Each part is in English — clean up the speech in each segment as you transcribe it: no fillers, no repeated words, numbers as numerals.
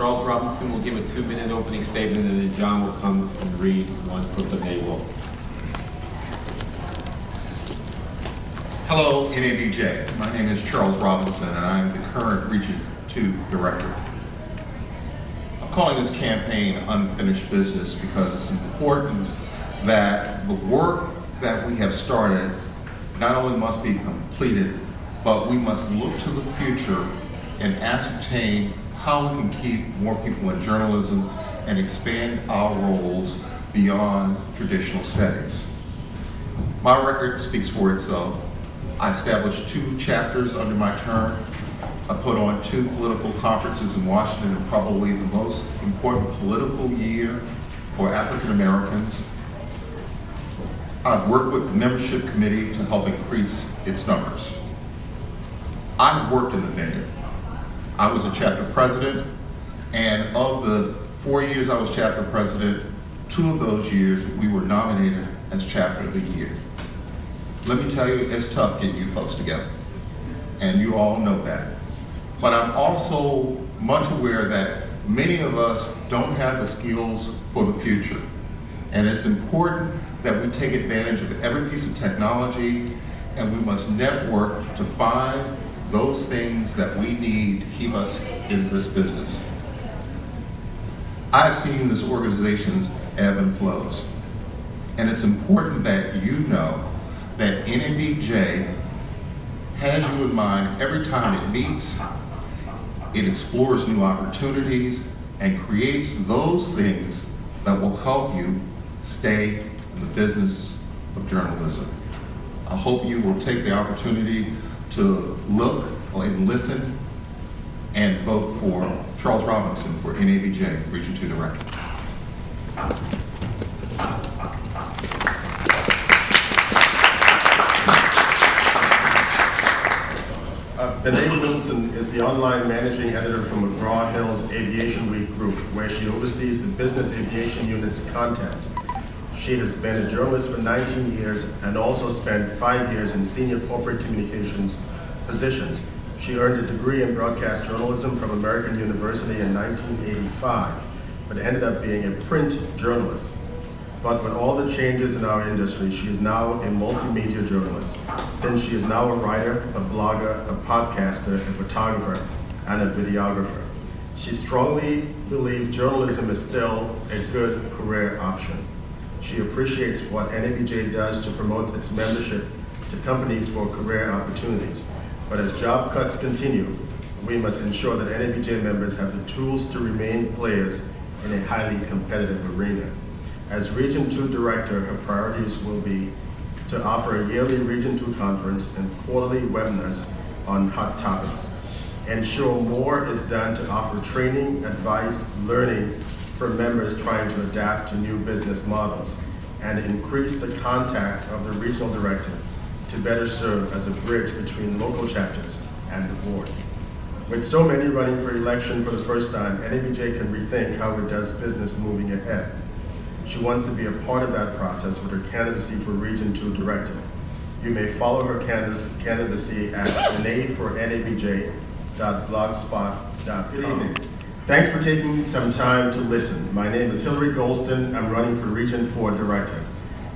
Charles Robinson will give a 2-minute opening statement, and then John will come and read one from Benet Wilson. Hello, NABJ. My name is Charles Robinson, and I'm the current Region 2 Director. I'm calling this campaign Unfinished Business because it's important that the work that we have started not only must be completed, but we must look to the future and ascertain how we can keep more people in journalism and expand our roles beyond traditional settings. My record speaks for itself. I established 2 chapters under my term. I put on 2 political conferences in Washington, and probably the most important political year for African Americans. I've worked with the membership committee to help increase its numbers. I've worked in the vineyard. I was a chapter president, and of the 4 years I was chapter president, 2 of those years we were nominated as chapter of the year. Let me tell you, it's tough getting you folks together, and you all know that. But I'm also much aware that many of us don't have the skills for the future. And it's important that we take advantage of every piece of technology, and we must network to find those things that we need to keep us in this business. I've seen this organization's ebb and flows, and it's important that you know that NABJ has you in mind every time it meets. It explores new opportunities and creates those things that will help you stay in the business of journalism. I hope you will take the opportunity to look and listen and vote for Charles Robinson for NABJ, Region 2 Director. Benet Wilson is the online managing editor from McGraw Hill's Aviation Week group, where she oversees the business aviation unit's content. She has been a journalist for 19 years and also spent 5 years in senior corporate communications positions. She earned a degree in broadcast journalism from American University in 1985, but ended up being a print journalist. But with all the changes in our industry, she is now a multimedia journalist, since she is now a writer, a blogger, a podcaster, a photographer, and a videographer. She strongly believes journalism is still a good career option. She appreciates what NABJ does to promote its membership to companies for career opportunities. But as job cuts continue, we must ensure that NABJ members have the tools to remain players in a highly competitive arena. As Region 2 Director, her priorities will be to offer a yearly Region 2 conference and quarterly webinars on hot topics. Ensure more is done to offer training, advice, learning for members trying to adapt to new business models, and increase the contact of the Regional Director to better serve as a bridge between local chapters and the board. With so many running for election for the first time, NABJ can rethink how it does business moving ahead. She wants to be a part of that process with her candidacy for Region 2 Director. You may follow her candidacy at benet4nabj.blogspot.com. Thanks for taking some time to listen. My name is Hillary Golston. I'm running for Region 4 Director.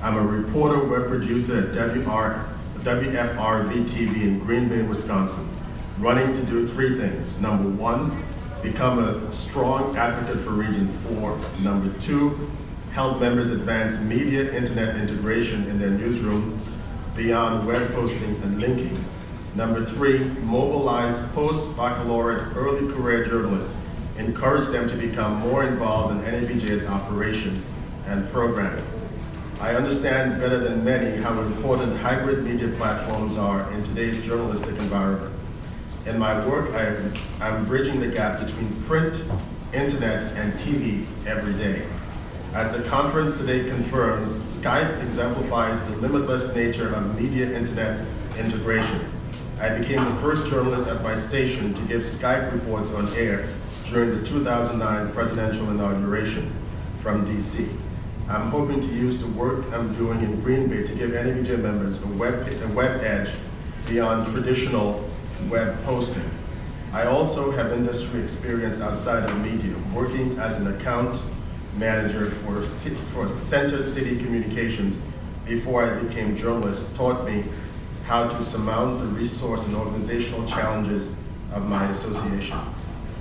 I'm a reporter, web producer at WFRV-TV in Green Bay, Wisconsin, running to do 3 things. Number 1, become a strong advocate for Region 4. Number 2, help members advance media internet integration in their newsroom beyond web posting and linking. Number 3, mobilize post-baccalaureate early career journalists, encourage them to become more involved in NABJ's operation and programming. I understand better than many how important hybrid media platforms are in today's journalistic environment. In my work, I'm bridging the gap between print, internet, and TV every day. As the conference today confirms, Skype exemplifies the limitless nature of media internet integration. I became the first journalist at my station to give Skype reports on air during the 2009 presidential inauguration from DC. I'm hoping to use the work I'm doing in Green Bay to give NABJ members a web edge beyond traditional web posting. I also have industry experience outside of media, working as an account manager for Center City Communications before I became journalist, taught me how to surmount the resource and organizational challenges of my association.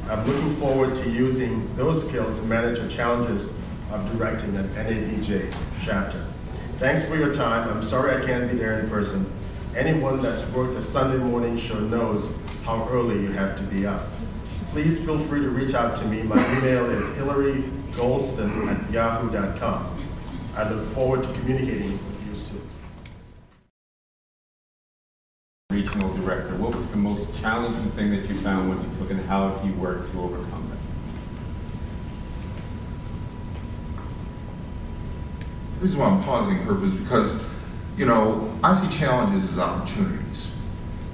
I'm looking forward to using those skills to manage the challenges of directing an NABJ chapter. Thanks for your time. I'm sorry I can't be there in person. Anyone that's worked a Sunday morning show knows how early you have to be up. Please feel free to reach out to me. My email is hillarygolston@yahoo.com. I look forward to communicating with you soon. Regional Director, what was the most challenging thing that you found when you took it, and how have you worked to overcome it? The reason why I'm pausing, Herb, is because, I see challenges as opportunities.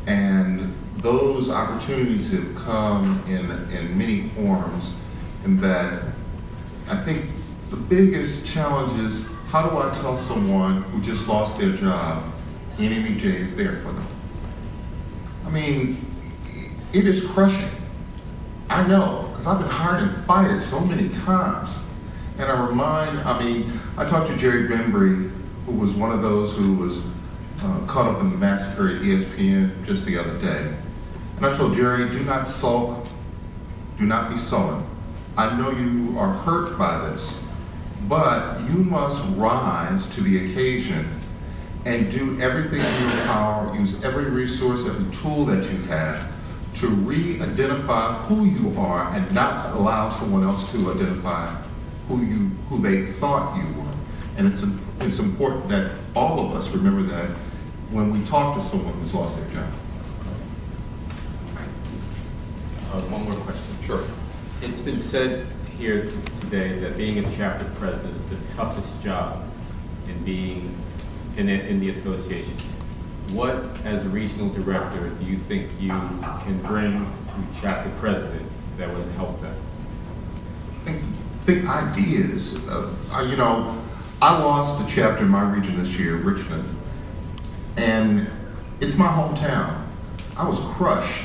And those opportunities have come in many forms, and that I think the biggest challenge is, how do I tell someone who just lost their job, NABJ is there for them? I mean, it is crushing. I know, because I've been hired and fired so many times. And I talked to Jerry Benbury, who was one of those who was caught up in the massacre at ESPN just the other day. And I told Jerry, do not sulk, do not be sullen. I know you are hurt by this, but you must rise to the occasion and do everything in your power, use every resource, every tool that you have to re-identify who you are and not allow someone else to identify who they thought you were. And it's important that all of us remember that when we talk to someone who's lost their job. One more question. Sure. It's been said here today that being a chapter president is the toughest job in being in the association. What, as a regional director, do you think you can bring to chapter presidents that would help them? I think ideas. I lost a chapter in my region this year, Richmond, and it's my hometown. I was crushed.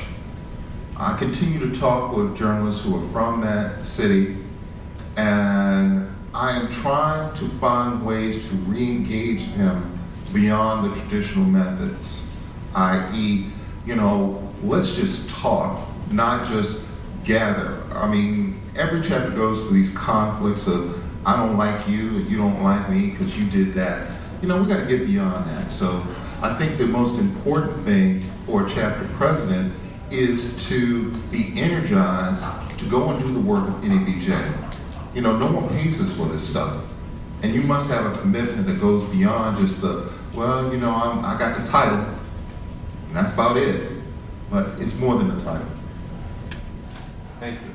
I continue to talk with journalists who are from that city, and I am trying to find ways to re-engage them beyond the traditional methods, i.e., let's just talk, not just gather. Every chapter goes through these conflicts of, I don't like you and you don't like me because you did that. We got to get beyond that. So I think the most important thing for a chapter president is to be energized to go and do the work of NABJ. No one pays us for this stuff. And you must have a commitment that goes beyond just I got the title, and that's about it. But it's more than the title. Thank you.